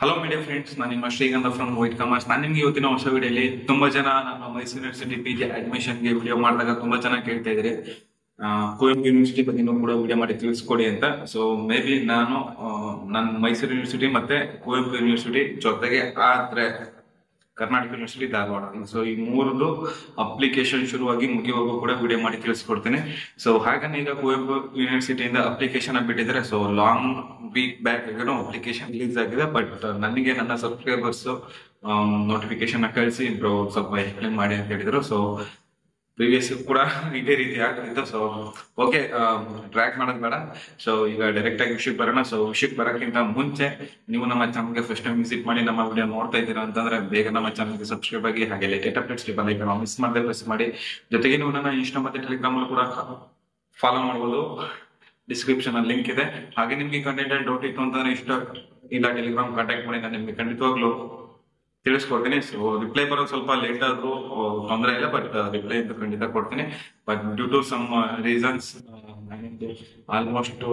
Hello media friends, ನಾನು ನಿಮ್ಮ ಶ್ರೀಗಂಧ ಫ್ರಮ್ ವೈಟ್ ಕಾಮರ್ಸ್. ನಾನು ನಿಮ್ಗೆ ಇವತ್ತಿನ ಹೊಸ ವಿಡಿಯೋಲಿ ತುಂಬಾ ಜನ ನಮ್ಮ ಮೈಸೂರು ಯೂನಿವರ್ಸಿಟಿ PG ಅಡ್ಮಿಷನ್ಗೆ ವಿಡಿಯೋ ಮಾಡಿದಾಗ ತುಂಬಾ ಜನ ಕೇಳ್ತಾ ಇದ್ರಿ ಕುವೆಂಪು ಯೂನಿವರ್ಸಿಟಿ ಬಗ್ಗೆನೂ ಕೂಡ ವಿಡಿಯೋ ಮಾಡಿ ತಿಳಿಸ್ಕೊಡಿ ಅಂತ. ಸೊ ಮೇ ಬಿ ನಾನು ನನ್ನ ಮೈಸೂರು ಯೂನಿವರ್ಸಿಟಿ ಮತ್ತೆ ಕುವೆಂಪು ಯೂನಿವರ್ಸಿಟಿ ಜೊತೆಗೆ ಆದ್ರೆ ಕರ್ನಾಟಕ ಯೂನಿವರ್ಸಿಟಿ ಧಾರವಾಡ, ಸೊ ಈ ಮೂರದು ಅಪ್ಲಿಕೇಶನ್ ಶುರುವಾಗಿ ಮುಗಿಯುವಾಗ ಕೂಡ ವಿಡಿಯೋ ಮಾಡಿ ತಿಳಿಸ್ಕೊಡ್ತೀನಿ. ಸೊ ಹಾಗನೇ ಈಗ ಕುವೆಂಪು ಯೂನಿವರ್ಸಿಟಿಯಿಂದ ಅಪ್ಲಿಕೇಶನ್ ಬಿಟ್ಟಿದ್ದಾರೆ. So long week back application release ಆಗಿದೆ. ಬಟ್ ನನಗೆ ನನ್ನ ಸಬ್ಸ್ಕ್ರೈಬರ್ಸ್ ನೋಟಿಫಿಕೇಶನ್ ಕಳಿಸಿ ಬ್ರೋ ಸ್ವಲ್ಪ ಎಕ್ಸ್ಪ್ಲೇನ್ ಮಾಡಿ ಅಂತ ಹೇಳಿದ್ರು. ಸೊ ಪ್ರೀವಿಯಸ್ ಕೂಡ ಇದೇ ರೀತಿ ಆಗ್ತಿತ್ತು. ಸೊ ಓಕೆ, ಟ್ರ್ಯಾಕ್ ಮಾಡೋದು ಬೇಡ. ಸೊ ಈಗ ಡೈರೆಕ್ಟ್ ಆಗಿ ವಿಷಯಕ್ಕೆ ಬರೋಣ. ಸೊ ವಿಷಯಕ್ಕೆ ಬರೋಕ್ಕಿಂತ ಮುಂಚೆ ನೀವು ನಮ್ಮ ಚಾನಲ್ಗೆ ಫಸ್ಟ್ ಟೈಮ್ ವಿಸಿಟ್ ಮಾಡಿ ನಮ್ಮ ವಿಡಿಯೋ ನೋಡ್ತಾ ಇದ್ದೀರಾ ಅಂತಂದ್ರೆ ಬೇಗ ನಮ್ಮ ಚಾನಲ್ಗೆ ಸಬ್ಸ್ಕ್ರೈಬ್ ಆಗಿ, ಹಾಗೆ ಲೇಟೆಸ್ಟ್ ಅಪ್ಡೇಟ್ಸ್ ಮಿಸ್ ಮಾಡದೆ ಪ್ರೆಸ್ ಮಾಡಿ. ಜೊತೆಗೆ ನೀವು ನನ್ನ ಇನ್ಸ್ಟಾ ಮತ್ತೆ ಟೆಲಿಗ್ರಾಮ್ ಅಲ್ಲೂ ಕೂಡ ಫಾಲೋ ಮಾಡ್ಬೋದು. ಡಿಸ್ಕ್ರಿಪ್ಷನ್ ಅಲ್ಲಿ ಲಿಂಕ್ ಇದೆ. ಹಾಗೆ ನಿಮ್ಗೆ ಕಂಟೆಂಟ್ ಡೌಟ್ ಇತ್ತು ಅಂತಂದ್ರೆ ಇಷ್ಟ ಇಲ್ಲ ಟೆಲಿಗ್ರಾಮ್ ಕಾಂಟ್ಯಾಕ್ಟ್ ಮಾಡಿ, ನಾನು ನಿಮ್ಗೆ ಖಂಡಿತವಾಗ್ಲೂ ತಿಳಿಸ್ಕೊಡ್ತೀನಿ. ಸೊ ರಿಪ್ಲೈ ಬರೋದು ಸ್ವಲ್ಪ ಲೇಟ್ ಆದ್ರೂ ತೊಂದರೆ ಇಲ್ಲ, ಬಟ್ ರಿಪ್ಲೈ ಅಂತ ಖಂಡಿತ ಕೊಡ್ತೀನಿ. But due to some reasons almost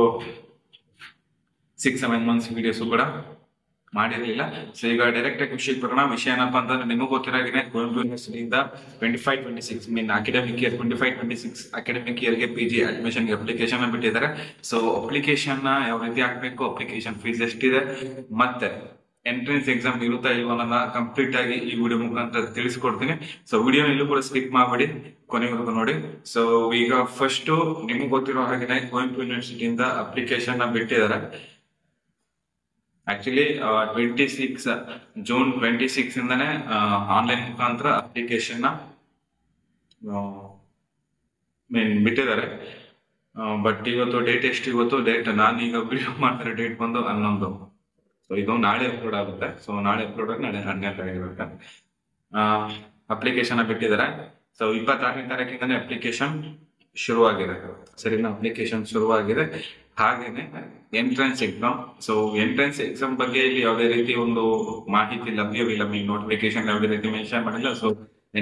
6-7 months videos ಕೂಡ ಮಾಡಿರಲಿಲ್ಲ. ಸೊ ಈಗ ಡೈರೆಕ್ಟ್ ಆಗಿ ವಿಷಯಕ್ಕೆ ಬರೋಣ. ವಿಷಯ ಏನಪ್ಪಾ ಅಂತಂದ್ರೆ ನಿಮಗೂ ಗೊತ್ತಿರಾಗಿದೆ, ಕುವೆಂಪು ಯೂನಿವರ್ಸಿಟಿಯಿಂದ 25-26 ಮೀನ್ ಅಕಾಡೆಮಿಕ್ ಇಯರ್ 25-26 ಅಕಾಡೆಮಿಕ್ ಇಯರ್ಗೆ PG ಅಡ್ಮಿಷನ್ಗೆ ಅಪ್ಲಿಕೇಶನ್ ಬಿಟ್ಟಿದ್ದಾರೆ. ಸೊ ಅಪ್ಲಿಕೇಶನ್ ಯಾವ ರೀತಿ ಹಾಕ್ಬೇಕು, ಅಪ್ಲಿಕೇಶನ್ ಫೀಸ್ ಎಷ್ಟಿದೆ, ಮತ್ತೆ ಎಂಟ್ರೆನ್ಸ್ ಎಕ್ಸಾಮ್ ಇರುತ್ತಾ ಇಲ್ವನ್ನ ಕಂಪ್ಲೀಟ್ ಆಗಿ ಈ ವಿಡಿಯೋ ಮುಖಾಂತರ ತಿಳಿಸ್ಕೊಡ್ತೀನಿ. ಸೊ ವಿಡಿಯೋ ಇಲ್ಲೂ ಕೂಡ ಸ್ಕಿಪ್ ಮಾಡಬೇಡಿ, ಕೊನೆವರೆಗೂ ನೋಡಿ. ಸೊ ಈಗ ಫಸ್ಟ್ ನಿಮ್ಗೆ ಗೊತ್ತಿರೋ ಹಾಗೆ ಕುವೆಂಪು ಯೂನಿವರ್ಸಿಟಿಯಿಂದ ಅಪ್ಲಿಕೇಶನ್ ಬಿಟ್ಟಿದ್ದಾರೆ. ಆಕ್ಚುಲಿ ಜೂನ್ 26 ಇಂದಾನೆ ಆನ್ಲೈನ್ ಮುಖಾಂತರ ಅಪ್ಲಿಕೇಶನ್ ಬಿಟ್ಟಿದ್ದಾರೆ. ಬಟ್ ಇವತ್ತು ಡೇಟ್ ಎಷ್ಟು, ಇವತ್ತು ಡೇಟ್ ನಾನು ಈಗ ವಿಡಿಯೋ ಮಾಡ್ತಾರೆ ಡೇಟ್ ಬಂದು 11. ಸೊ ಇದು ನಾಳೆ ಅಪ್ಲೋಡ್ ಆಗುತ್ತೆ. ಸೊ ನಾಳೆ ಅಪ್ಲೋಡ್ ಆಗಿ ನಾಳೆ 12 ಅಪ್ಲಿಕೇಶನ್ ಬಿಟ್ಟಿದ್ದಾರೆ. ಸೊ 26ನೇ ತಾರೀಕಿಂದಾನೆ ಅಪ್ಲಿಕೇಶನ್ ಶುರುವಾಗಿದೆ. ಸರಿನಾ, ಅಪ್ಲಿಕೇಶನ್ ಶುರುವಾಗಿದೆ. ಹಾಗೇನೆ entrance exam. So entrance exam ಬಗ್ಗೆ ಇಲ್ಲಿ ಯಾವುದೇ ರೀತಿ ಒಂದು ಮಾಹಿತಿ ಲಭ್ಯವಿಲ್ಲ. ನೋಟಿಫಿಕೇಶನ್ ಯಾವುದೇ ರೀತಿ ಮೆನ್ಷನ್ ಮಾಡಿಲ್ಲ. ಸೊ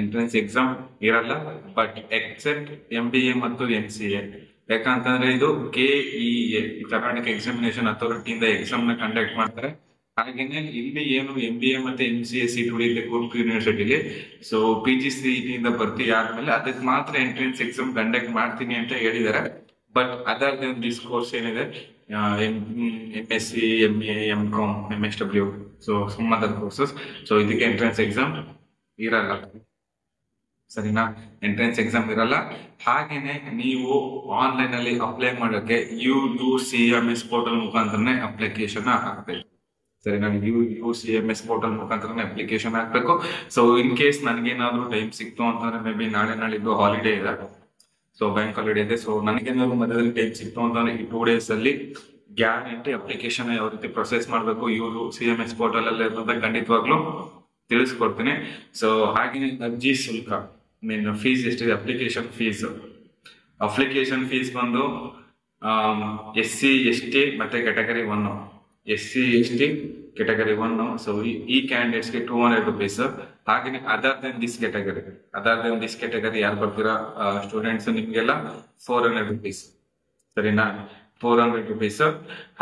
ಎಂಟ್ರೆನ್ಸ್ ಎಕ್ಸಾಮ್ ಇರಲ್ಲ, ಬಟ್ ಎಕ್ಸೆಪ್ಟ್ MBA ಮತ್ತು MCA. ಯಾಕಂತಂದ್ರೆ ಇದು KEA ಕರ್ನಾಟಕ ಎಕ್ಸಾಮಿನೇಷನ್ ಅಥಾರಿಟಿಯಿಂದ ಎಕ್ಸಾಮ್ ನ ಕಂಡಕ್ಟ್ ಮಾಡ್ತಾರೆ. ಹಾಗೇನೆ ಇಲ್ಲಿ ಏನು MBA ಮತ್ತೆ MCA ಸೀಟ್ ಉಳಿಯುತ್ತೆ ಕುವೆಂಪು ಯೂನಿವರ್ಸಿಟಿಲಿ. ಸೊ PGCET ಇಂದ ಭರ್ತಿ ಆದ್ಮೇಲೆ ಅದಕ್ಕೆ ಮಾತ್ರ ಎಂಟ್ರೆನ್ಸ್ ಎಕ್ಸಾಮ್ ಕಂಡಕ್ಟ್ ಮಾಡ್ತೀನಿ ಅಂತ ಹೇಳಿದ್ದಾರೆ. But other than this course ಏನಿದೆ, MSc, MA, MCom, MSW, so some other courses, so ಇದಕ್ಕೆ ಎಂಟ್ರೆನ್ಸ್ ಎಕ್ಸಾಮ್ ಇರಲ್ಲ. ಸರಿನಾ, ಎಂಟ್ರೆನ್ಸ್ ಎಕ್ಸಾಮ್ ಇರಲ್ಲ. ಹಾಗೇನೆ ನೀವು ಆನ್ಲೈನ್ ಅಲ್ಲಿ ಅಪ್ಲೈ ಮಾಡೋಕೆ UUCMS ಪೋರ್ಟಲ್ ಮುಖಾಂತರನೇ ಅಪ್ಲಿಕೇಶನ್ ಹಾಕ್ಬೇಕು. ಸರಿನಾ, UUCMS ಪೋರ್ಟಲ್ ಮುಖಾಂತರನೇ ಅಪ್ಲಿಕೇಶನ್ ಹಾಕ್ಬೇಕು. ಸೊ ಇನ್ ಕೇಸ್ ನನಗೇನಾದ್ರೂ ಟೈಮ್ ಸಿಕ್ತು ಅಂತಂದ್ರೆ ಮೇ ಬಿ ನಾಳಿದ್ದು ಹಾಲಿಡೇ ಇದೆ, ಸೊ ಬ್ಯಾಂಕ್ ಹಾಲಿಡೇ ಇದೆ. ಸೊ ನನಗೇನಾದ್ರು ಮಧ್ಯದಲ್ಲಿ ಟೈಮ್ ಸಿಕ್ತು ಅಂತಂದ್ರೆ ಈ 2 days ಅಲ್ಲಿ ಗ್ಯಾರಂಟಿ ಅಪ್ಲಿಕೇಶನ್ ಯಾವ ರೀತಿ ಪ್ರೊಸೆಸ್ ಮಾಡಬೇಕು UUCMS ಪೋರ್ಟಲ್ ಅಲ್ಲಿ ಇರೋದ್ರಿಂದ ಖಂಡಿತವಾಗ್ಲೂ ತಿಳಿಸ್ಕೊಡ್ತೀನಿ. ಸೊ ಹಾಗೆ ಅರ್ಜಿ ಶುಲ್ಕ ಫೀಸ್ ಎಷ್ಟಿದೆ, ಅಪ್ಲಿಕೇಶನ್ ಫೀಸ್ ಬಂದು SC ST ಮತ್ತೆ category 1, SC ST category 1. So ಈ ಕ್ಯಾಂಡಿಡೇಟ್ಸ್ಗೆ 200 rupees. ಹಾಗೆ ಅದರ್ ದೆನ್ ದಿಸ್ ಕ್ಯಾಟಗರಿ ಯಾರು ಬರ್ತೀರಾ ಸ್ಟೂಡೆಂಟ್ಸ್, ನಿಮ್ಗೆಲ್ಲ 400 rupees. ಸರಿನಾ, 400 rupees.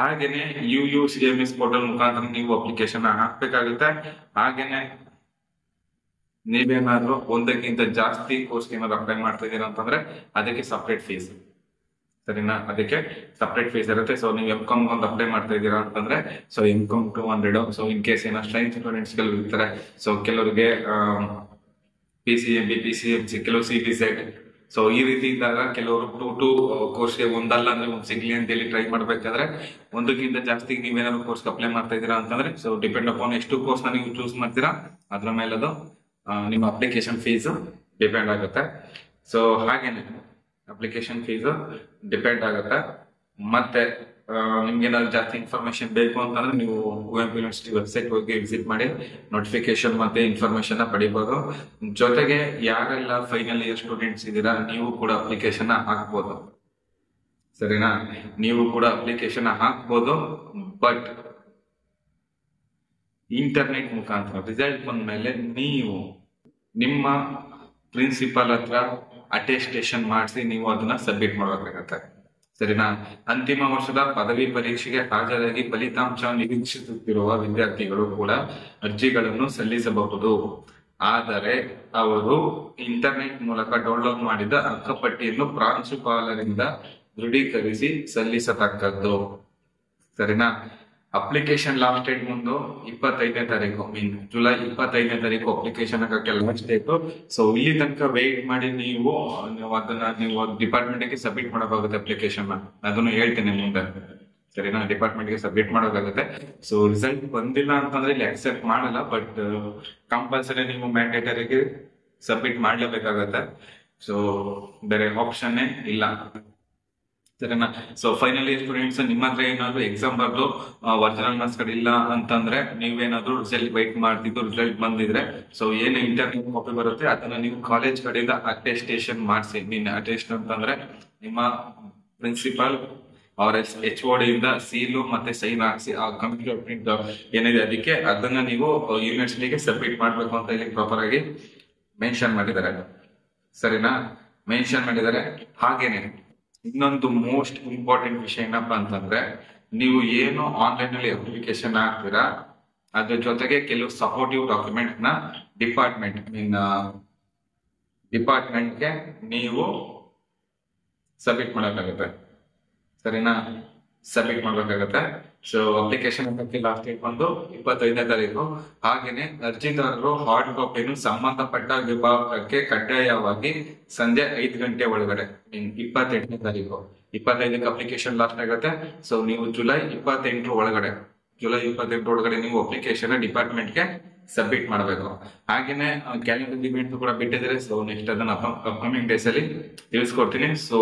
ಹಾಗೇನೆ UUCMS ಪೋರ್ಟಲ್ ಮುಖಾಂತರ ನೀವು ಅಪ್ಲಿಕೇಶನ್ ಹಾಕ್ಬೇಕಾಗುತ್ತೆ. ಹಾಗೇನೆ ನೀವೇನಾದ್ರೂ ಒಂದಕ್ಕಿಂತ ಜಾಸ್ತಿ ಕೋರ್ಸ್ ಏನಾದ್ರು ಅಪ್ಲೈ ಮಾಡ್ತಾ ಇದೀರಾ ಅಂತಂದ್ರೆ ಅದಕ್ಕೆ ಸಪ್ರೇಟ್ ಫೀಸ್. ಸರಿನಾ, ಅದಕ್ಕೆ ಸಪ್ರೇಟ್ ಫೀಸ್ ಇರುತ್ತೆ. ಸೊ ನೀವು MCom ಒಂದು ಅಪ್ಲೈ ಮಾಡ್ತಾ ಇದೀರಾ ಅಂತಂದ್ರೆ so MCom 200. So in case ಏನೋ ಸ್ಟ್ರೈನ್ ಸ್ಟೂಡೆಂಟ್ಸ್ ಕೆಲವರು ಇರ್ತಾರೆ. ಸೊ ಕೆಲವರಿಗೆ PCMB, PCMC, ಕೆಲವು CBZ. ಸೊ ಈ ರೀತಿ ಇದ್ದಾಗ ಕೆಲವರು 2 ಕೋರ್ಸ್ಗೆ ಒಂದಲ್ಲ ಅಂದ್ರೆ ಒಂದು ಸಿಗ್ಲಿ ಅಂತ ಹೇಳಿ ಟ್ರೈ ಮಾಡ್ಬೇಕಾದ್ರೆ ಒಂದಕ್ಕಿಂತ ಜಾಸ್ತಿ ನೀವೇನಾದ್ರು ಕೋರ್ಸ್ ಅಪ್ಲೈ ಮಾಡ್ತಾ ಇದೀರಾ ಅಂತಂದ್ರೆ ಸೊ ಡಿಪೆಂಡ್ ಅಪಾನ್ ಎಷ್ಟು ಕೋರ್ಸ್ ನೀವು ಚೂಸ್ ಮಾಡ್ತೀರಾ ಅದ್ರ ಮೇಲೆ ಅದು ನಿಮ್ಮ ಅಪ್ಲಿಕೇಶನ್ ಫೀಸ್ ಡಿಪೆಂಡ್ ಆಗುತ್ತೆ. ಸೊ ಹಾಗೇನೆ ಅಪ್ಲಿಕೇಶನ್ ಫೀಸ್ ಡಿಪೆಂಡ್ ಆಗುತ್ತೆ. ಮತ್ತೆ ನಿಮ್ಗೆ ಏನಾದ್ರು ಜಾಸ್ತಿ ಇನ್ಫಾರ್ಮೇಶನ್ ಬೇಕು ಅಂತಂದ್ರೆ ನೀವು ಕುವೆಂಪು ಯೂನಿವರ್ಸಿಟಿ ವೆಬ್ಸೈಟ್ ಹೋಗಿ ವಿಸಿಟ್ ಮಾಡಿ ನೋಟಿಫಿಕೇಶನ್ ಮತ್ತೆ ಇನ್ಫಾರ್ಮೇಶನ್ ಪಡಿಬಹುದು. ಜೊತೆಗೆ ಯಾರೆಲ್ಲ ಫೈನಲ್ ಇಯರ್ ಸ್ಟೂಡೆಂಟ್ಸ್ ಇದ್ದೀರಾ ನೀವು ಕೂಡ ಅಪ್ಲಿಕೇಶನ್ ಹಾಕ್ಬೋದು. ಸರಿನಾ, ನೀವು ಕೂಡ ಅಪ್ಲಿಕೇಶನ್ ಹಾಕ್ಬೋದು. ಬಟ್ ಇಂಟರ್ನೆಟ್ ಮುಖಾಂತರ ರಿಸಲ್ಟ್ ಬಂದ್ಮೇಲೆ ನೀವು ನಿಮ್ಮ ಪ್ರಿನ್ಸಿಪಲ್ ಹತ್ರ ಅಟೆಸ್ಟೇಷನ್ ಮಾಡಿಸಿ ನೀವು ಅದನ್ನ ಸಬ್ಮಿಟ್ ಮಾಡಬೇಕಾಗತ್ತೆ. ಸರಿನಾ? ಅಂತಿಮ ವರ್ಷದ ಪದವಿ ಪರೀಕ್ಷೆಗೆ ಹಾಜರಾಗಿ ಫಲಿತಾಂಶ ನಿರೀಕ್ಷಿಸುತ್ತಿರುವ ವಿದ್ಯಾರ್ಥಿಗಳು ಕೂಡ ಅರ್ಜಿಗಳನ್ನು ಸಲ್ಲಿಸಬಹುದು. ಆದರೆ ಅವರು ಇಂಟರ್ನೆಟ್ ಮೂಲಕ ಡೌನ್ಲೋಡ್ ಮಾಡಿದ ಅಂಕಪಟ್ಟಿಯನ್ನು ಪ್ರಾಂಶುಪಾಲರಿಂದ ದೃಢೀಕರಿಸಿ ಸಲ್ಲಿಸತಕ್ಕದ್ದು. ಸರಿನಾ? ಅಪ್ಲಿಕೇಶನ್ ಲಾಸ್ಟ್ ಡೇಟ್ ಮುಂದು 25ನೇ ತಾರೀಕು, ಜುಲೈ 25ನೇ ತಾರೀಕು ಅಪ್ಲಿಕೇಶನ್ ಲಾಸ್ಟ್ ಡೇಟ್. ಸೊ ಇಲ್ಲಿ ತನಕ ವೇಟ್ ಮಾಡಿ ನೀವು ಅದನ್ನ ಡಿಪಾರ್ಟ್ಮೆಂಟ್ ಗೆ ಸಬ್ಮಿಟ್ ಮಾಡಬೇಕಾಗುತ್ತೆ ಅಪ್ಲಿಕೇಶನ್. ಅದನ್ನು ಹೇಳ್ತೀನಿ ಮುಂದೆ. ಸರಿನಾ? ಡಿಪಾರ್ಟ್ಮೆಂಟ್ ಗೆ ಸಬ್ಮಿಟ್ ಮಾಡೋಕ್ಕಾಗುತ್ತೆ. ಸೊ ರಿಸಲ್ಟ್ ಬಂದಿಲ್ಲ ಅಂತಂದ್ರೆ ಇಲ್ಲಿ ಅಕ್ಸೆಪ್ಟ್ ಮಾಡಲ್ಲ, ಬಟ್ ಕಂಪಲ್ಸರಿ ನೀವು ಮ್ಯಾಂಡೇಟರಿಗೆ ಸಬ್ಮಿಟ್ ಮಾಡ್ಲೇಬೇಕಾಗತ್ತೆ. ಸೊ ಬೇರೆ ಆಪ್ಷನ್ನೇ ಇಲ್ಲ. ಸರಿನಾ? ಸೊ ಫೈನಲ್ ಇಯರ್ ಸ್ಟೂಡೆಂಟ್ಸ್, ನಿಮ್ಮ ಹತ್ರ ಏನಾದ್ರು ಎಕ್ಸಾಮ್ ಬರ್ದು ಒರಿಜಿನಲ್ ಮಾರ್ಕ್ಸ್ ಕಾರ್ಡ್ ಇಲ್ಲ ಅಂತಂದ್ರೆ ನೀವೇನಾದ್ರು ರಿಸಲ್ಟ್ ವೈಟ್ ಮಾಡ್ತಿದ್ದು ರಿಸಲ್ಟ್ ಬಂದಿದ್ರೆ, ಸೊ ಏನು ಇಂಟರ್ನಲ್ ಕಾಪಿ ಬರುತ್ತೆ ಅದನ್ನ ನೀವು ಕಾಲೇಜ್ ಕಡೆಯಿಂದ ಅಟೆಸ್ಟೇಷನ್ ಮಾಡಿಸಿ. ಅಟೆಸ್ಟ್ ಅಂತಂದ್ರೆ ನಿಮ್ಮ ಪ್ರಿನ್ಸಿಪಲ್ ಅವರ HOD ಇಂದ ಸೀಲು ಮತ್ತೆ ಸೈನ್ ಹಾಕ್ಸಿ ಆ ಕಂಪ್ಯೂಟರ್ ಪ್ರಿಂಟ್ ಏನಿದೆ ಅದಕ್ಕೆ ಅದನ್ನ ನೀವು ಯೂನಿವರ್ಸಿಟಿಗೆ ಸಬ್ಮಿಟ್ ಮಾಡ್ಬೇಕು ಅಂತ ಇಲ್ಲಿ ಪ್ರಾಪರ್ ಆಗಿ ಮೆನ್ಷನ್ ಮಾಡಿದ್ದಾರೆ. ಸರಿನಾ? ಮೆನ್ಷನ್ ಮಾಡಿದ್ದಾರೆ. ಹಾಗೇನೆ ಇನ್ನೊಂದು ಮೋಸ್ಟ್ ಇಂಪಾರ್ಟೆಂಟ್ ವಿಷಯ ಏನಪ್ಪಾ ಅಂತಂದ್ರೆ, ನೀವು ಏನು ಆನ್ಲೈನ್ ಅಲ್ಲಿ ಅಪ್ಲಿಕೇಶನ್ ಹಾಕ್ತೀರಾ ಅದ್ರ ಜೊತೆಗೆ ಕೆಲವು ಸಪೋರ್ಟಿವ್ ಡಾಕ್ಯುಮೆಂಟ್ ನ ಡಿಪಾರ್ಟ್ಮೆಂಟ್ಗೆ ನೀವು ಸಬ್ಮಿಟ್ ಮಾಡಬೇಕಾಗುತ್ತೆ. ಸರಿನಾ? ಸಬ್ಮಿಟ್ ಮಾಡ್ಬೇಕಾಗತ್ತೆ. ಸೊ ಅಪ್ಲಿಕೇಶನ್ ಲಾಸ್ಟ್ ಡೇಟ್ ಬಂದು 25ನೇ ತಾರೀಕು. ಹಾಗೇನೆ ಅರ್ಜಿದಾರರು ಹಾರ್ಡ್ ಕಾಪಿಯನ್ನು ಸಂಬಂಧಪಟ್ಟ ವಿಭಾಗಕ್ಕೆ ಕಡ್ಡಾಯವಾಗಿ ಸಂಜೆ 5 ಗಂಟೆ ಒಳಗಡೆ 28ನೇ ತಾರೀಕು 25ಕ್ಕೆ ಅಪ್ಲಿಕೇಶನ್ ಲಾಸ್ಟ್ ಆಗುತ್ತೆ. ಸೊ ನೀವು ಜುಲೈ 28 ಒಳಗಡೆ ನೀವು ಅಪ್ಲಿಕೇಶನ್ ಡಿಪಾರ್ಟ್ಮೆಂಟ್ಗೆ ಸಬ್ಮಿಟ್ ಮಾಡಬೇಕು. ಹಾಗೇನೆ ಕ್ಯಾಲೆಂಡರ್ ಇವೆಂಟ್ ಕೂಡ ಬಿಟ್ಟಿದ್ದಾರೆ. ಸೊ ನೆಕ್ಸ್ಟ್ ಅದನ್ನ ಅಪ್ಕಮಿಂಗ್ ಡೇಸ್ ಅಲ್ಲಿ ತಿಳಿಸ್ಕೊಡ್ತೀನಿ. ಸೊ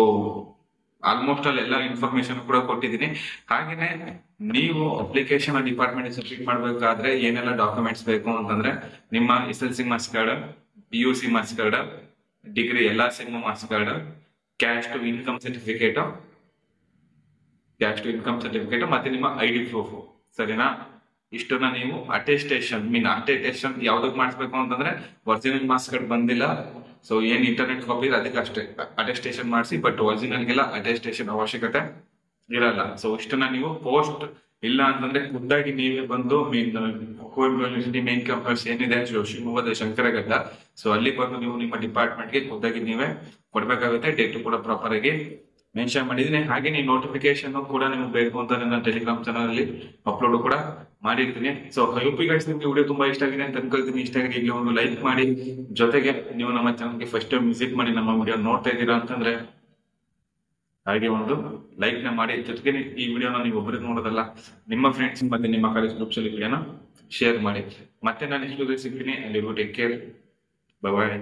ಆಲ್ಮೋಸ್ಟ್ ಅಲ್ಲಿ ಎಲ್ಲ ಇನ್ಫಾರ್ಮೇಶನ್ ಕೂಡ ಕೊಟ್ಟಿದ್ದೀನಿ. ಹಾಗೇನೆ ನೀವು ಅಪ್ಲಿಕೇಶನ್ ಡಿಪಾರ್ಟ್ಮೆಂಟ್ ಸಬ್ಮಿಟ್ ಮಾಡಬೇಕಾದ್ರೆ ಏನೆಲ್ಲ ಡಾಕ್ಯುಮೆಂಟ್ಸ್ ಬೇಕು ಅಂತಂದ್ರೆ, ನಿಮ್ಮ SSLC marks card, PUC marks card, degree ಎಲ್ಲಾ sem marks card, caste to income certificate ಮತ್ತೆ ನಿಮ್ಮ ID ಪ್ರೂಫ್. ಸರಿನಾ? ಇಷ್ಟನ್ನ ನೀವು ಅಟೆಸ್ಟೇಷನ್ ಯಾವ್ದಕ್ ಮಾಡಿಸ್ಬೇಕು ಅಂತಂದ್ರೆ, ಒರಿಜಿನಲ್ ಮಾರ್ಕ್ಸ್ ಕಾರ್ಡ್ ಬಂದಿಲ್ಲ, ಸೊ ಏನ್ ಇಂಟರ್ನೆಟ್ ಕಾಪಿ ಅದಕ್ಕೆ ಅಷ್ಟೇ ಅಟೆಸ್ಟೇಷನ್ ಮಾಡಿಸಿ. ಬಟ್ ಒರಿಜಿನಲ್ಗೆಲ್ಲ ಅಟೆಸ್ಟೇಷನ್ ಅವಶ್ಯಕತೆ ಇರಲ್ಲ. ಸೊ ಇಷ್ಟನ್ನ ನೀವು ಪೋಸ್ಟ್ ಇಲ್ಲ ಅಂತಂದ್ರೆ ಖುದ್ದಾಗಿ ನೀವೇ ಬಂದು ಕುವೆಂಪು ಯೂನಿವರ್ಸಿಟಿ ಮೇನ್ ಕ್ಯಾಂಪಸ್ ಏನಿದೆ ಶಿವಮೊಗ್ಗದ ಶಂಕರಘಟ್ಟ, ಸೊ ಅಲ್ಲಿ ಬಂದು ನೀವು ನಿಮ್ಮ ಡಿಪಾರ್ಟ್ಮೆಂಟ್ಗೆ ಖುದ್ದಾಗಿ ನೀವೇ ಕೊಡ್ಬೇಕಾಗುತ್ತೆ. ಡೇಟ್ ಕೂಡ ಪ್ರಾಪರ್ ಆಗಿ ಮೆನ್ಷನ್ ಮಾಡಿದೀನಿ. ಹಾಗೆ ನೀವು ನೋಟಿಫಿಕೇಶನ್ ಕೂಡ ನಿಮ್ಗೆ ಬೇಕು ಅಂತ ನನ್ನ ಟೆಲಿಗ್ರಾಮ್ ಚಾನಲ್ ಅಲ್ಲಿ ಅಪ್ಲೋಡ್ ಕೂಡ ಮಾಡಿರ್ತೀನಿ. ಸೊ ಐ ಗೈಸ್ ನಿಮ್ಗೆ ವಿಡಿಯೋ ತುಂಬಾ ಇಷ್ಟ ಆಗಿದೆ ಅಂತ ಅನ್ಕೊಳ್ತೀನಿ. ಇಷ್ಟ ಆಗಿದೆ ಈಗ ಒಂದು ಲೈಕ್ ಮಾಡಿ, ಜೊತೆಗೆ ನೀವು ನಮ್ಮ ಚಾನಲ್ಗೆ ಫಸ್ಟ್ ಟೈಮ್ ವಿಸಿಟ್ ಮಾಡಿ ನಮ್ಮ ವಿಡಿಯೋ ನೋಡ್ತಾ ಇದ್ದೀರಾ ಅಂತಂದ್ರೆ ಹಾಗೆ ಒಂದು ಲೈಕ್ ನ ಮಾಡಿ. ಜೊತೆಗೆ ಈ ವಿಡಿಯೋನ ನೀವು ಒಬ್ಬರಿಗೆ ನೋಡೋದಲ್ಲ, ನಿಮ್ಮ ಫ್ರೆಂಡ್ಸ್ ಮತ್ತೆ ನಿಮ್ಮ ಕಾಲೇಜ್ ಗ್ರೂಪ್ಸ್ ಅಲ್ಲಿ ವಿಡಿಯೋನ ಶೇರ್ ಮಾಡಿ. ಮತ್ತೆ ನಾನು ನೆಕ್ಸ್ಟ್ ಸಿಗ್ತೀನಿ. ಅಲ್ಲಿ ಟೇಕ್ ಕೇರ್, ಬೈ ಬಾಯ್.